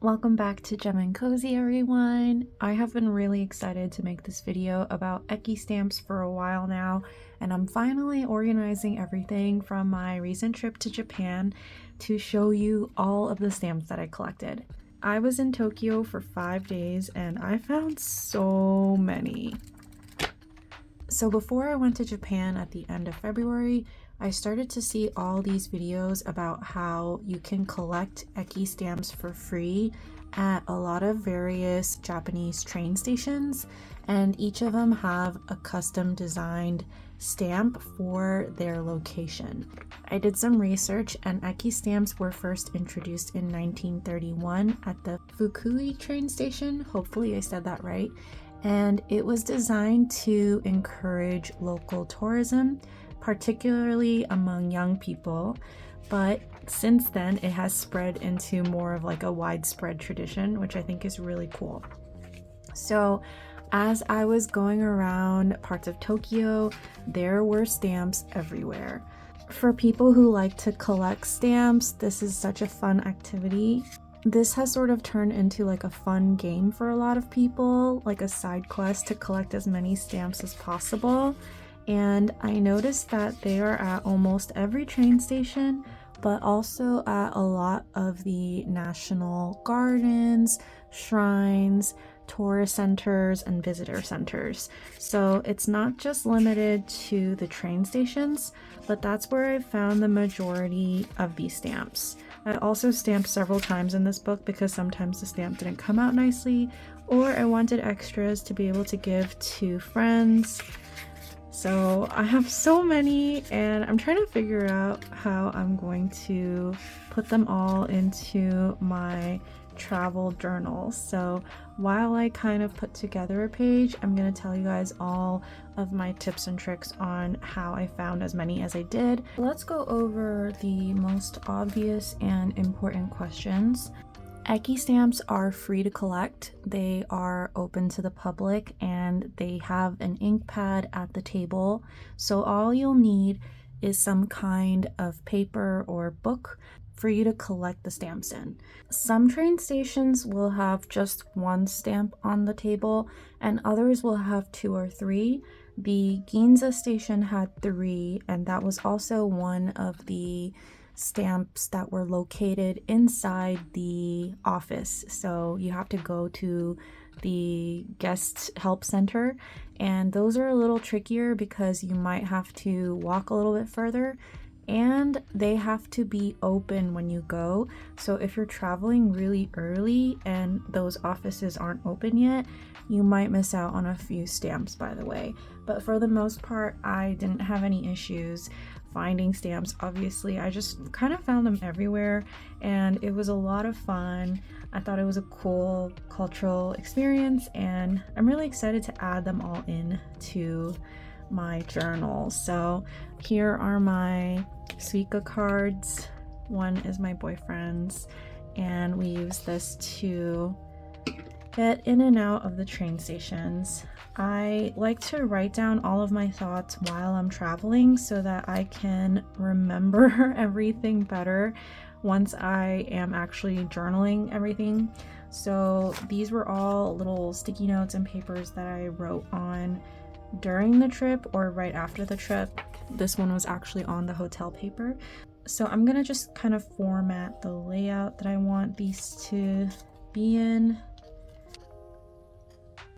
Welcome back to Gem and Cozy, everyone. I have been really excited to make this video about Eki stamps for a while now, and I'm finally organizing everything from my recent trip to Japan to show you all of the stamps that I collected. I was in Tokyo for 5 days and I found so many. So before I went to Japan at the end of February, I started to see all these videos about how you can collect Eki stamps for free at a lot of various Japanese train stations, and each of them have a custom designed stamp for their location. I did some research, and Eki stamps were first introduced in 1931 at the Fukui train station. Hopefully I said that right. And it was designed to encourage local tourism, particularly among young people, but since then it has spread into more of like a widespread tradition, which I think is really cool. So as I was going around parts of Tokyo, there were stamps everywhere. For people who like to collect stamps, this is such a fun activity. This has sort of turned into like a fun game for a lot of people, like a side quest to collect as many stamps as possible. And I noticed that they are at almost every train station, but also at a lot of the national gardens, shrines, tourist centers, and visitor centers. So it's not just limited to the train stations, but that's where I found the majority of these stamps. I also stamped several times in this book because sometimes the stamp didn't come out nicely, or I wanted extras to be able to give to friends. So I have so many, and I'm trying to figure out how I'm going to put them all into my travel journal. So while I kind of put together a page, I'm going to tell you guys all of my tips and tricks on how I found as many as I did. Let's go over the most obvious and important questions. Eki stamps are free to collect. They are open to the public and they have an ink pad at the table. So all you'll need is some kind of paper or book for you to collect the stamps in. Some train stations will have just one stamp on the table and others will have 2 or 3. The Ginza station had 3, and that was also one of the stamps that were located inside the office. So you have to go to the guest help center, and those are a little trickier because you might have to walk a little bit further and they have to be open when you go. So if you're traveling really early and those offices aren't open yet, you might miss out on a few stamps, by the way. But for the most part, I didn't have any issues finding stamps. Obviously, I just kind of found them everywhere and it was a lot of fun. I thought it was a cool cultural experience and I'm really excited to add them all in to my journal. So here are my Suica cards. One is my boyfriend's, and we use this to get in and out of the train stations. I like to write down all of my thoughts while I'm traveling so that I can remember everything better once I am actually journaling everything. So these were all little sticky notes and papers that I wrote on during the trip or right after the trip. This one was actually on the hotel paper. So I'm gonna just kind of format the layout that I want these to be in.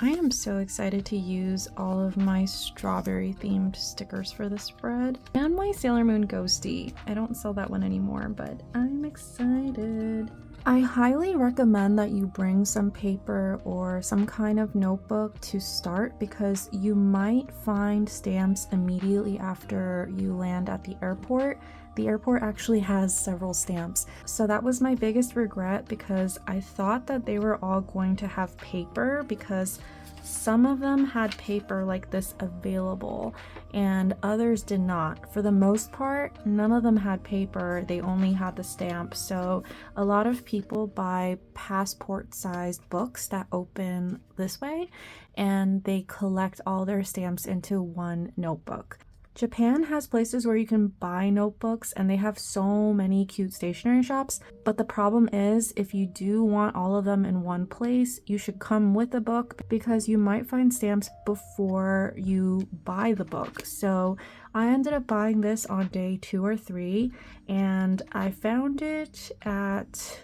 I am so excited to use all of my strawberry themed stickers for this spread. And my Sailor Moon Ghosty. I don't sell that one anymore, but I'm excited. I highly recommend that you bring some paper or some kind of notebook to start because you might find stamps immediately after you land at the airport. The airport actually has several stamps. So that was my biggest regret because I thought that they were all going to have paper because some of them had paper like this available and others did not. For the most part, none of them had paper, they only had the stamp. So a lot of people buy passport-sized books that open this way and they collect all their stamps into one notebook. Japan has places where you can buy notebooks and they have so many cute stationery shops, but the problem is if you do want all of them in one place, you should come with a book because you might find stamps before you buy the book. So I ended up buying this on day 2 or 3 and I found it at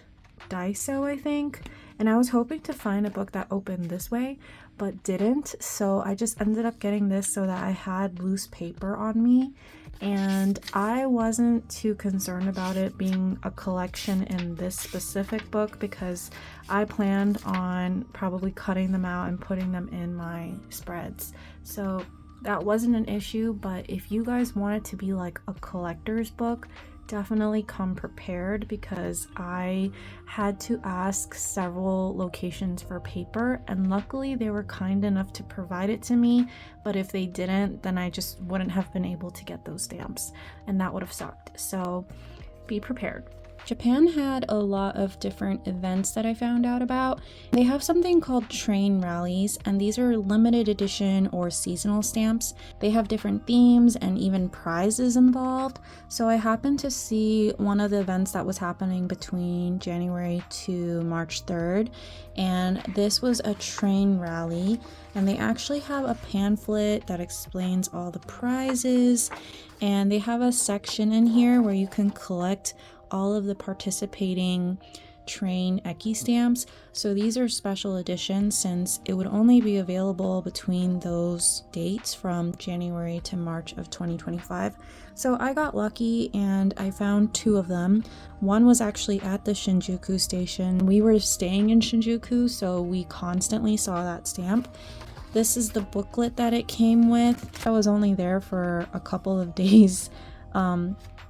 Daiso, I think, and I was hoping to find a book that opened this way but didn't, so I just ended up getting this so that I had loose paper on me, and I wasn't too concerned about it being a collection in this specific book because I planned on probably cutting them out and putting them in my spreads, so that wasn't an issue. But if you guys want it to be like a collector's book, definitely come prepared because I had to ask several locations for paper and luckily they were kind enough to provide it to me, but if they didn't, then I just wouldn't have been able to get those stamps and that would have sucked. So be prepared. Japan had a lot of different events that I found out about. They have something called train rallies, and these are limited edition or seasonal stamps. They have different themes and even prizes involved. So I happened to see one of the events that was happening between January to March 3rd, and this was a train rally, and they actually have a pamphlet that explains all the prizes, and they have a section in here where you can collect all of the participating train Eki stamps. So these are special editions since it would only be available between those dates from January to March of 2025. So I got lucky and I found 2 of them. One was actually at the Shinjuku station. We were staying in Shinjuku, so we constantly saw that stamp. This is the booklet that it came with. I was only there for a couple of days.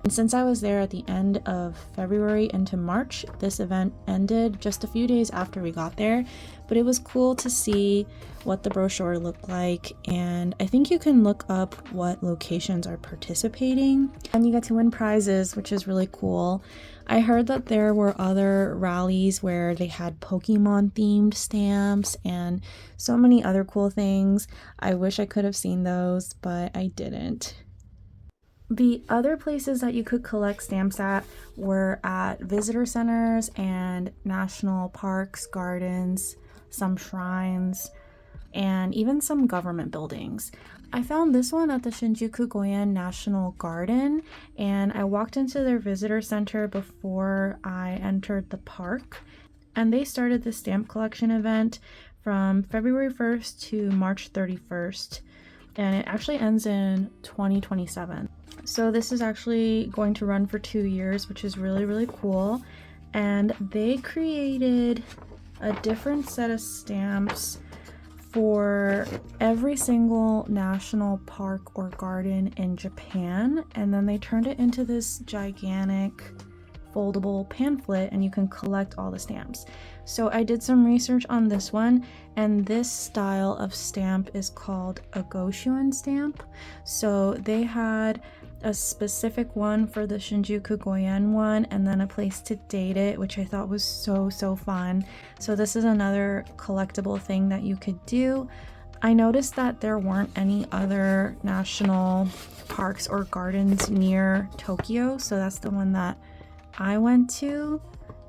And since I was there at the end of February into March, this event ended just a few days after we got there, but it was cool to see what the brochure looked like, and I think you can look up what locations are participating, and you get to win prizes, which is really cool. I heard that there were other rallies where they had Pokemon themed stamps and so many other cool things. I wish I could have seen those, but I didn't. The other places that you could collect stamps at were at visitor centers and national parks, gardens, some shrines, and even some government buildings. I found this one at the Shinjuku Gyoen National Garden, and I walked into their visitor center before I entered the park, and they started the stamp collection event from February 1st to March 31st, and it actually ends in 2027. So this is actually going to run for 2 years, which is really, really cool. And they created a different set of stamps for every single national park or garden in Japan. And then they turned it into this gigantic foldable pamphlet and you can collect all the stamps. So I did some research on this one, and this style of stamp is called a Goshuin stamp. So they had a specific one for the Shinjuku Gyoen one and then a place to date it, which I thought was so fun. So this is another collectible thing that you could do. I noticed that there weren't any other national parks or gardens near Tokyo, so that's the one that I went to,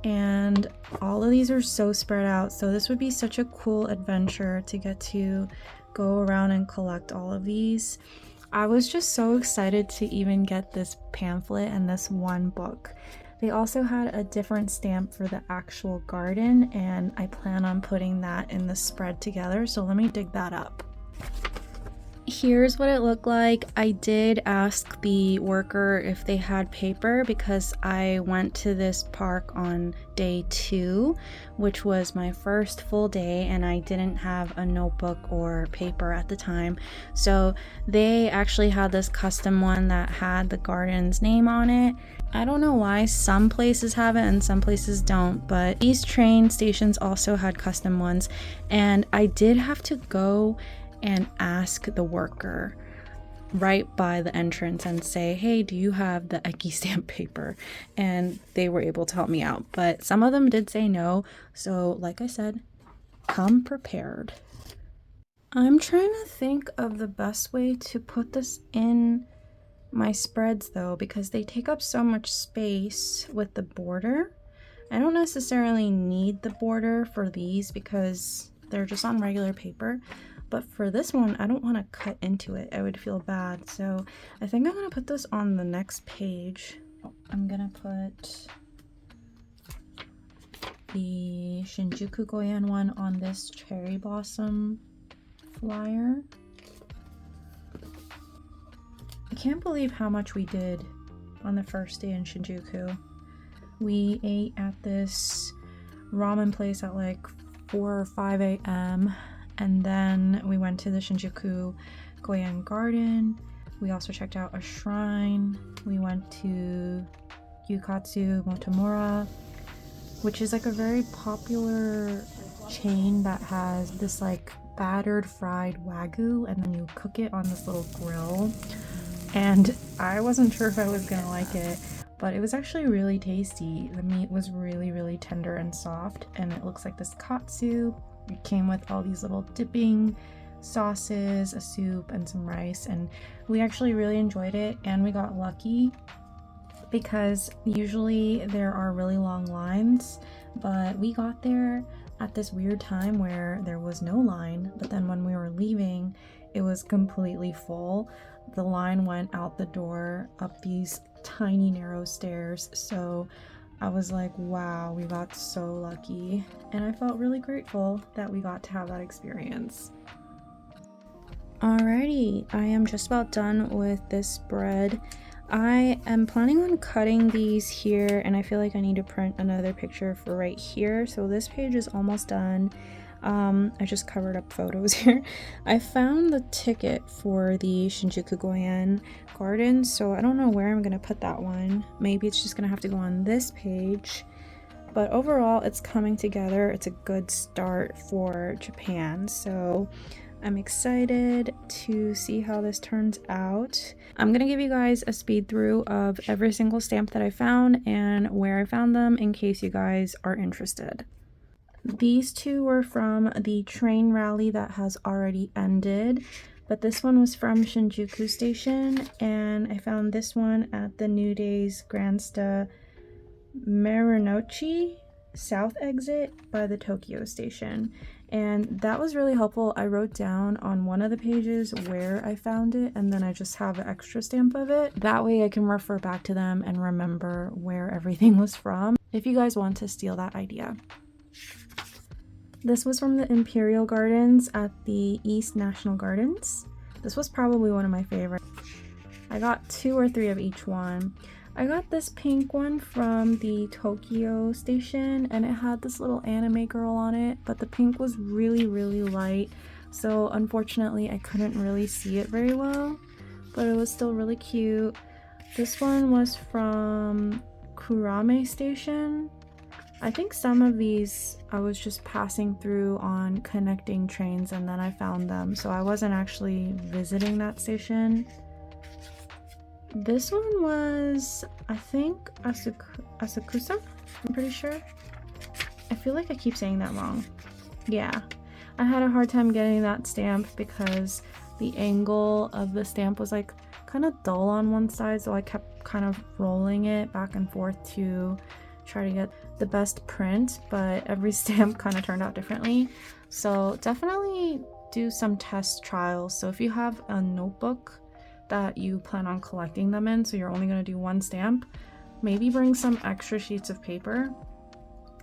and all of these are so spread out, so this would be such a cool adventure to get to go around and collect all of these. I was just so excited to even get this pamphlet and this one book. They also had a different stamp for the actual garden, and I plan on putting that in the spread together, so let me dig that up. Here's what it looked like. I did ask the worker if they had paper because I went to this park on day 2, which was my first full day, and I didn't have a notebook or paper at the time. So they actually had this custom one that had the garden's name on it. I don't know why some places have it and some places don't, but these train stations also had custom ones, and I did have to go and ask the worker right by the entrance and say, hey, do you have the Eki stamp paper? And they were able to help me out, but some of them did say no. So like I said, come prepared. I'm trying to think of the best way to put this in my spreads though, because they take up so much space with the border. I don't necessarily need the border for these because they're just on regular paper, but for this one I don't want to cut into it. I would feel bad, so I think I'm gonna put this on the next page. I'm gonna put the Shinjuku Gyoen one on this cherry blossom flyer. I can't believe how much we did on the first day in Shinjuku. We ate at this ramen place at like 4 or 5 a.m. and then we went to the Shinjuku Gyoen garden. We also checked out a shrine. We went to Yukatsu Motomura, which is like a very popular chain that has this like battered fried wagyu, and then you cook it on this little grill. And I wasn't sure if I was gonna like it, but it was actually really tasty. The meat was really tender and soft, and it looks like this katsu. It came with all these little dipping sauces, a soup, and some rice, and we actually really enjoyed it. And we got lucky because usually there are really long lines, but we got there at this weird time where there was no line, but then when we were leaving it was completely full. The line went out the door up these tiny narrow stairs, so I was like, wow, we got so lucky, and I felt really grateful that we got to have that experience. Alrighty, I am just about done with this spread. I am planning on cutting these here, and I feel like I need to print another picture for right here, so this page is almost done. I just covered up photos here. I found the ticket for the Shinjuku Gyoen garden, so I don't know where I'm gonna put that one. Maybe it's just gonna have to go on this page, but overall it's coming together. It's a good start for Japan, so I'm excited to see how this turns out. I'm gonna give you guys a speed through of every single stamp that I found and where I found them in case you guys are interested. These two were from the train rally that has already ended, but this one was from Shinjuku Station, and I found this one at the New Days Grandsta Marunouchi South exit by the Tokyo Station, and that was really helpful. I wrote down on one of the pages where I found it, and then I just have an extra stamp of it. That way I can refer back to them and remember where everything was from, if you guys want to steal that idea. This was from the Imperial Gardens at the East National Gardens. This was probably one of my favorites. I got 2 or 3 of each one. I got this pink one from the Tokyo Station, and it had this little anime girl on it, but the pink was really light, so unfortunately I couldn't really see it very well, but it was still really cute. This one was from Kurame Station. I think some of these I was just passing through on connecting trains and then I found them, so I wasn't actually visiting that station. This one was, I think, Asakusa? I'm pretty sure. I feel like I keep saying that wrong. Yeah, I had a hard time getting that stamp because the angle of the stamp was like kind of dull on one side, so I kept kind of rolling it back and forth to try to get the best print, but every stamp kind of turned out differently. So definitely do some test trials. So if you have a notebook that you plan on collecting them in, so you're only going to do one stamp, maybe bring some extra sheets of paper,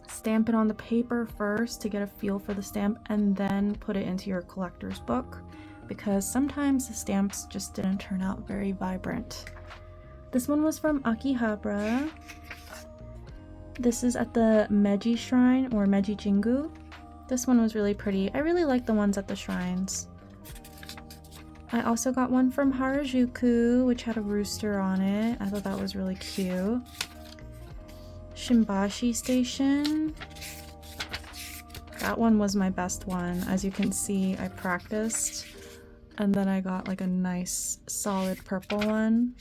stamp it on the paper first to get a feel for the stamp, and then put it into your collector's book, because sometimes the stamps just didn't turn out very vibrant. This one was from Akihabara. This is at the Meiji Shrine, or Meiji Jingu. This one was really pretty. I really like the ones at the shrines. I also got one from Harajuku, which had a rooster on it. I thought that was really cute. Shimbashi Station. That one was my best one. As you can see, I practiced, and then I got like a nice solid purple one.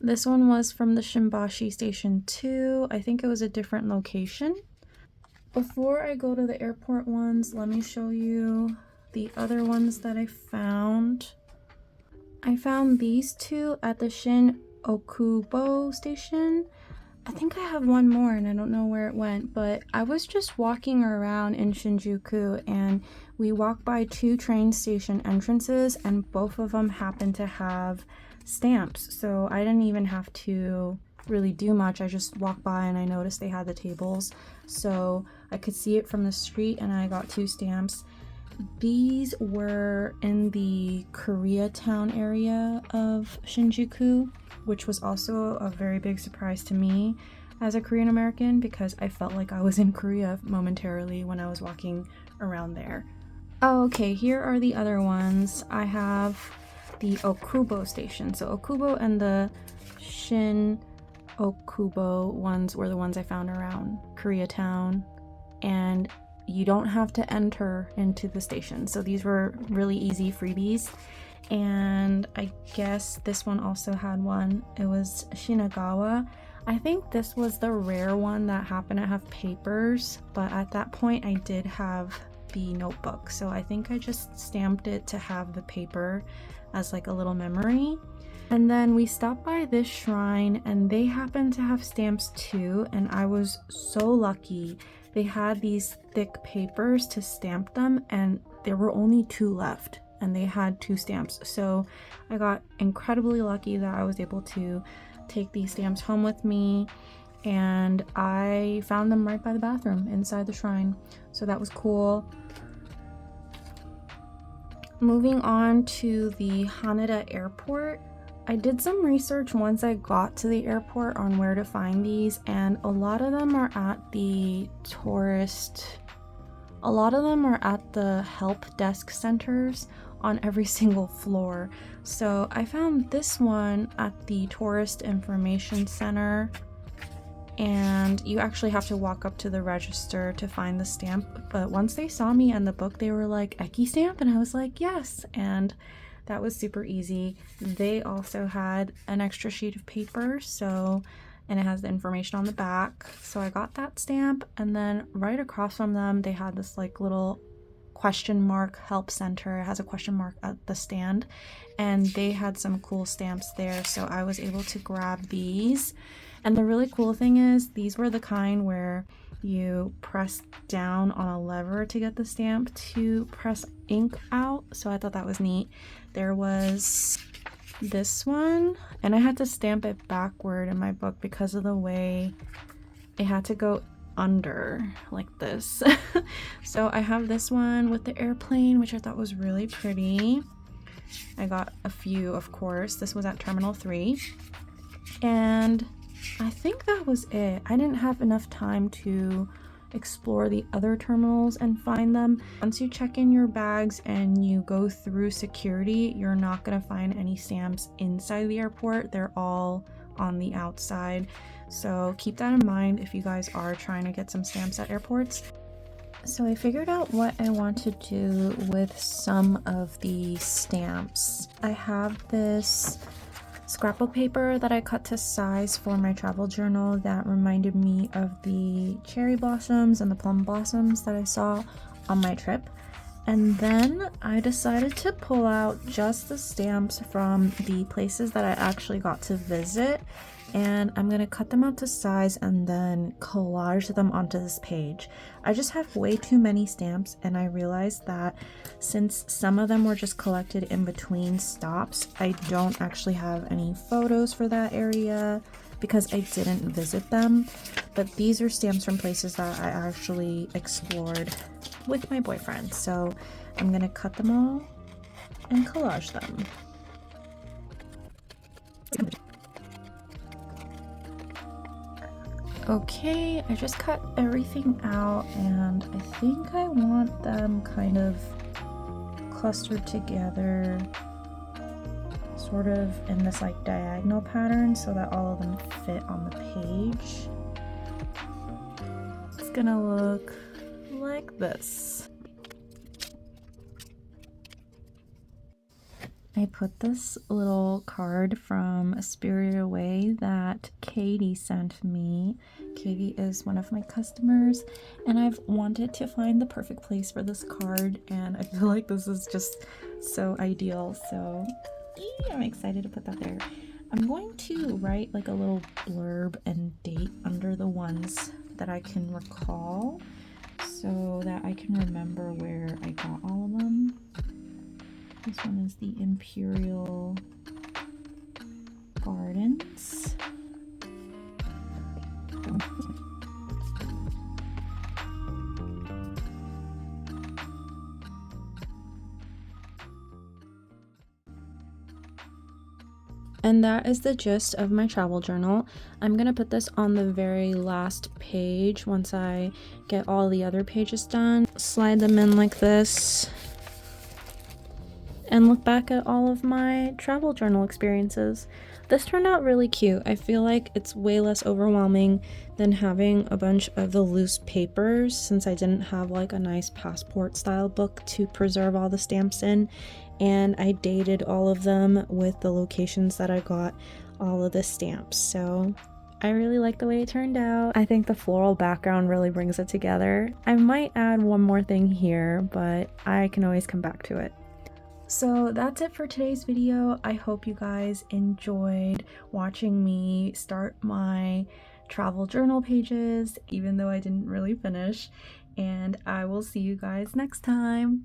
This one was from the Shimbashi Station too. I think it was a different location. Before I go to the airport ones, let me show you the other ones that I found. I found these two at the Shinjuku station. I think I have one more and I don't know where it went, but I was just walking around in Shinjuku and we walked by two train station entrances and both of them happened to have stamps. So I didn't even have to really do much. I just walked by and I noticed they had the tables. So I could see it from the street and I got two stamps. These were in the Koreatown area of Shinjuku, which was also a very big surprise to me as a Korean American because I felt like I was in Korea momentarily when I was walking around there. Oh, okay, here are the other ones. I have the Okubo station. So Okubo and the Shin Okubo ones were the ones I found around Koreatown, and you don't have to enter into the station. So these were really easy freebies. And I guess this one also had one. It was Shinagawa. I think this was the rare one that happened to have papers, but at that point I did have the notebook. So I think I just stamped it to have the paper as like a little memory. And then we stopped by this shrine and they happened to have stamps too, and I was so lucky. They had these thick papers to stamp them and there were only two left and they had two stamps. So I got incredibly lucky that I was able to take these stamps home with me, and I found them right by the bathroom inside the shrine. So that was cool. Moving on to the Haneda airport. I did some research once I got to the airport on where to find these, and a lot of them are at the help desk centers on every single floor. So I found this one at the Tourist Information Center, and you actually have to walk up to the register to find the stamp. But once they saw me and the book, they were like, "Eki stamp?" And I was like, "Yes." And that was super easy. They also had an extra sheet of paper, and it has the information on the back. So I got that stamp, and then right across from them, they had this like little question mark help center. It has a question mark at the stand, and they had some cool stamps there. So I was able to grab these. And the really cool thing is these were the kind where you press down on a lever to get the stamp to press ink out. So I thought that was neat. There was this one, and I had to stamp it backward in my book because of the way it had to go under like this. So I have this one with the airplane, which I thought was really pretty. I got a few, of course. This was at Terminal 3. And I think that was it. I didn't have enough time to explore the other terminals and find them. Once you check in your bags and you go through security, you're not going to find any stamps inside the airport. They're all on the outside. So keep that in mind if you guys are trying to get some stamps at airports. So I figured out what I want to do with some of the stamps. I have this scrapbook paper that I cut to size for my travel journal that reminded me of the cherry blossoms and the plum blossoms that I saw on my trip. And then I decided to pull out just the stamps from the places that I actually got to visit, and I'm gonna cut them out to size and then collage them onto this page. I just have way too many stamps, and I realized that since some of them were just collected in between stops, I don't actually have any photos for that area because I didn't visit them. But these are stamps from places that I actually explored with my boyfriend. So I'm gonna cut them all and collage them. Okay, I just cut everything out, and I think I want them kind of clustered together, sort of in this like diagonal pattern so that all of them fit on the page. It's gonna look like this. I put this little card from Spirited Away that Katie sent me. Katie is one of my customers, and I've wanted to find the perfect place for this card, and I feel like this is just so ideal. So I'm excited to put that there. I'm going to write like a little blurb and date under the ones that I can recall so that I can remember where I got all of them. This one is the Imperial Gardens. And that is the gist of my travel journal. I'm gonna put this on the very last page once I get all the other pages done. Slide them in like this and look back at all of my travel journal experiences. This turned out really cute. I feel like it's way less overwhelming than having a bunch of the loose papers, since I didn't have like a nice passport style book to preserve all the stamps in, and I dated all of them with the locations that I got all of the stamps. So I really like the way it turned out. I think the floral background really brings it together. I might add one more thing here, but I can always come back to it. So that's it for today's video. I hope you guys enjoyed watching me start my travel journal pages, even though I didn't really finish. And I will see you guys next time.